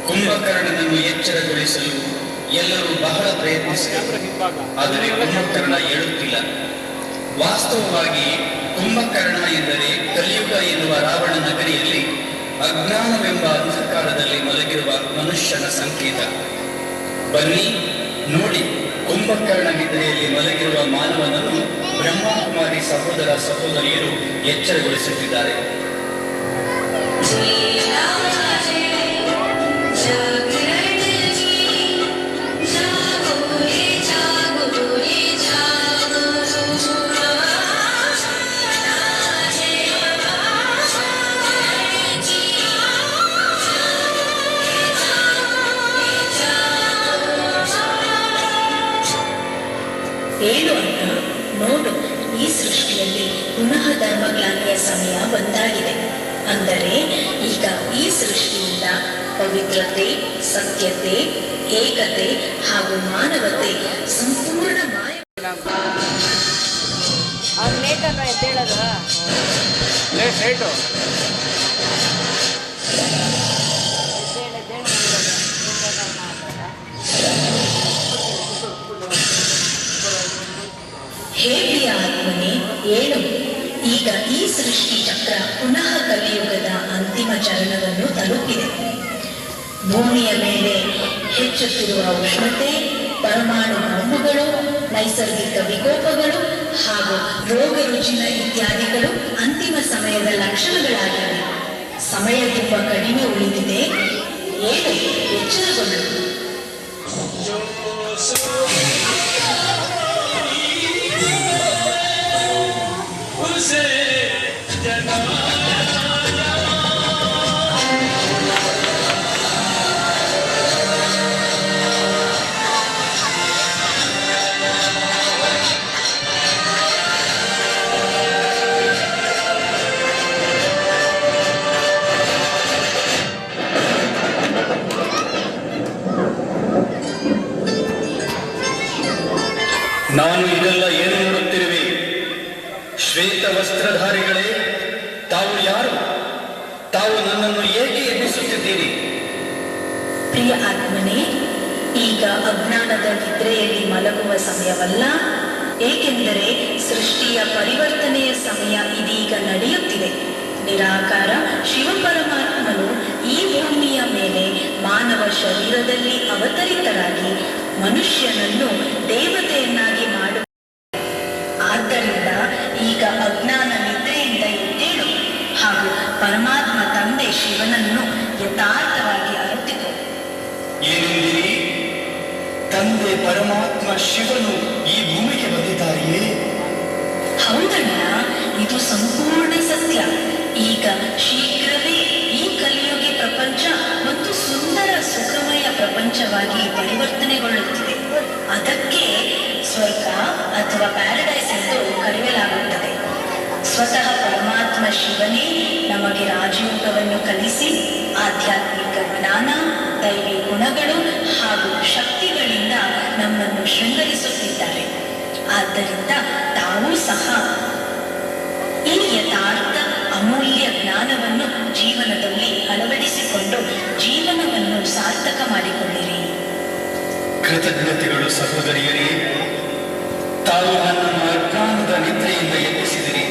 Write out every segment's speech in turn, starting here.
ಕುಂಭಕರ್ಣನನ್ನು ಎಚ್ಚರಗೊಳಿಸಲು ಎಲ್ಲರೂ ಬಹಳ ಪ್ರಯತ್ನಿಸಿದರು. ಆದರೆ ಕುಂಭಕರ್ಣ ಏಳುತ್ತಿಲ್ಲ. ವಾಸ್ತವವಾಗಿ ಕುಂಭಕರ್ಣ ಎಂದರೆ ಕಲಿಯುಗ ಎನ್ನುವ ರಾವಣ ನಗರಿಯಲ್ಲಿ ಅಜ್ಞಾನವೆಂಬ ಅಂಧಕಾರದಲ್ಲಿ ಮಲಗಿರುವ ಮನುಷ್ಯನ ಸಂಕೇತ. ಬನ್ನಿ ನೋಡಿ, ಕುಂಭಕರ್ಣ ನಿದ್ರೆಯಲ್ಲಿ ಮಲಗಿರುವ ಮಾನವನನ್ನು ಬ್ರಹ್ಮಕುಮಾರಿ ಸಹೋದರ ಸಹೋದರಿಯರು ಎಚ್ಚರಗೊಳಿಸುತ್ತಿದ್ದಾರೆ. ಏಳು ಅಂತ ನೋಡು, ಈ ಸೃಷ್ಟಿಯಲ್ಲಿ ಪುನಃ ಧರ್ಮಗ್ಲಾನಿಯ ಸಮಯ ಬಂದಾಗಿದೆ. ಅಂದರೆ ಈಗ ಈ ಸೃಷ್ಟಿಯಿಂದ ಪವಿತ್ರತೆ, ಸತ್ಯತೆ, ಏಕತೆ ಹಾಗೂ ಮಾನವತೆ ಸಂಪೂರ್ಣ ಮಾಯ. ಹೇ ಪ್ರಿಯ ಆತ್ಮನೇ, ಏಳು. ಈಗ ಈ ಸೃಷ್ಟಿ ಚಕ್ರ ಪುನಃ ಕಲಿಯುಗದ ಅಂತಿಮ ಚರಣವನ್ನು ತಲುಪಿದೆ. ಭೂಮಿಯ ಮೇಲೆ ಹೆಚ್ಚುತ್ತಿರುವ ಉಷ್ಣತೆ, ಪರಮಾಣು ಬಾಂಬುಗಳು, ನೈಸರ್ಗಿಕ ವಿಕೋಪಗಳು ಹಾಗೂ ರೋಗ ರುಜಿನ ಇತ್ಯಾದಿಗಳು ಅಂತಿಮ ಸಮಯದ ಲಕ್ಷಣಗಳಾಗಿವೆ. ಸಮಯ ತುಂಬ ಕಡಿಮೆ ಉಳಿದಿದೆ. ಏಳು, ಎಚ್ಚರಗೊಳ್ಳು. ನಾನು ಇದೆಲ್ಲ ಏನು ನೋಡುತ್ತಿರುವೆ? ಶ್ವೇತ ವಸ್ತ್ರಧಾರಿಗಳೇ, ತಾವು ಯಾರು? ತಾವು ನನ್ನನ್ನು ಏಕೆ ಎಬ್ಬಿಸುತ್ತಿದ್ದೀರಿ? ಪ್ರಿಯ ಆತ್ಮನೇ, ಈಗ ಅಜ್ಞಾನದ ನಿದ್ರೆಯಲ್ಲಿ ಮಲಗುವ ಸಮಯವಲ್ಲ. ಏಕೆಂದರೆ ಸೃಷ್ಟಿಯ ಪರಿವರ್ತನೆಯ ಸಮಯ ಇದೀಗ ನಡೆಯುತ್ತಿದೆ. ನಿರಾಕಾರ ಶಿವಪರಮಾತ್ಮನು ಈ ಭೂಮಿಯ ಮೇಲೆ ಮಾನವ ಶರೀರದಲ್ಲಿ ಅವತರಿತರಾಗಿ ಮನುಷ್ಯನನ್ನು ದೇವತೆಯನ್ನಾಗಿ ಮಾಡುವ. ಆದ್ದರಿಂದ ಈಗ ಅಜ್ಞಾನ ನಿದ್ರೆಯಿಂದ ಎದ್ದೇಳು ಹಾಗೂ ಪರಮಾತ್ಮ ತಂದೆ ಶಿವನನ್ನು ಯಥಾರ್ಥವಾಗಿ ಅರಿತುಕೋ. ಏನೆಂದಿರಿ? ತಂದೆ ಪರಮಾತ್ಮ ಶಿವನು ಈ ಭೂಮಿಗೆ ಬಂದಿದ್ದಾರೆಯೇ? ಹೌದಣ್ಣ, ಇದು ಸಂಪೂರ್ಣ ಸತ್ಯ. ಈಗ ಶೀಘ್ರವೇ ಈ ಕಲಿಯುಗಿ ಪ್ರಪಂಚ ಒಂದು ಸುಂದರ ಸುಖಮಯ ಪ್ರಪಂಚವಾಗಿ ಪರಿವರ್ತನೆಗೊಳ್ಳುತ್ತಿದೆ. ಅದಕ್ಕೆ ಸ್ವರ್ಗ ಅಥವಾ ಪ್ಯಾರಡೈಸ್ ಎಂದು ಕರೆಯಲಾಗುತ್ತದೆ. ಸ್ವತಃ ಪರಮಾತ್ಮ ಶಿವನೇ ನಮಗೆ ರಾಜಯೋಗವನ್ನು ಕಲಿಸಿ ಆಧ್ಯಾತ್ಮಿಕ ಜ್ಞಾನ, ದೈವಿ ಗುಣಗಳು ಹಾಗೂ ಶಕ್ತಿಗಳಿಂದ ನಮ್ಮನ್ನು ಶೃಂಗರಿಸುತ್ತಿದ್ದಾರೆ. ಆದ್ದರಿಂದ ತಾವೂ ಸಹ ಈ ಯಥಾರ್ಥ ಅಮೂಲ್ಯ ಜ್ಞಾನವನ್ನು ಜೀವನದಲ್ಲಿ ಅಳವಡಿಸಿಕೊಂಡು ಜೀವನವನ್ನು ಸಾರ್ಥಕ ಮಾಡಿಕೊಳ್ಳಿರಿ. ಕೃತಜ್ಞತೆಗಳು ಸಹೋದರಿಯರೇ, ತಾವು ನನ್ನನ್ನು ಅಜ್ಞಾನದ ನಿದ್ರೆಯಿಂದ ಎಬ್ಬಿಸಿದಿರಿ.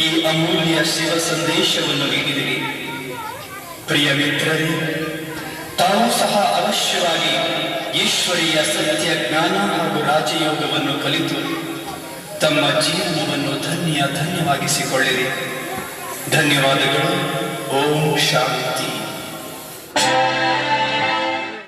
ಈ ಅಮೂಲ್ಯ ಶಿವ ಸಂದೇಶವನ್ನು ನೀಡಿದಿರಿ. ಪ್ರಿಯ ಮಿತ್ರರೇ, ತಾವು ಸಹ ಅವಶ್ಯವಾಗಿ ಈಶ್ವರೀಯ ಸತ್ಯ ಜ್ಞಾನ ಹಾಗೂ ರಾಜಯೋಗವನ್ನು ಕಲಿತು ತಮ್ಮ ಜೀವನವನ್ನು ಧನ್ಯವಾಗಿಸಿಕೊಳ್ಳಿರಿ. ಧನ್ಯವಾದಗಳು. ಓಂ ಶಾಂತಿ.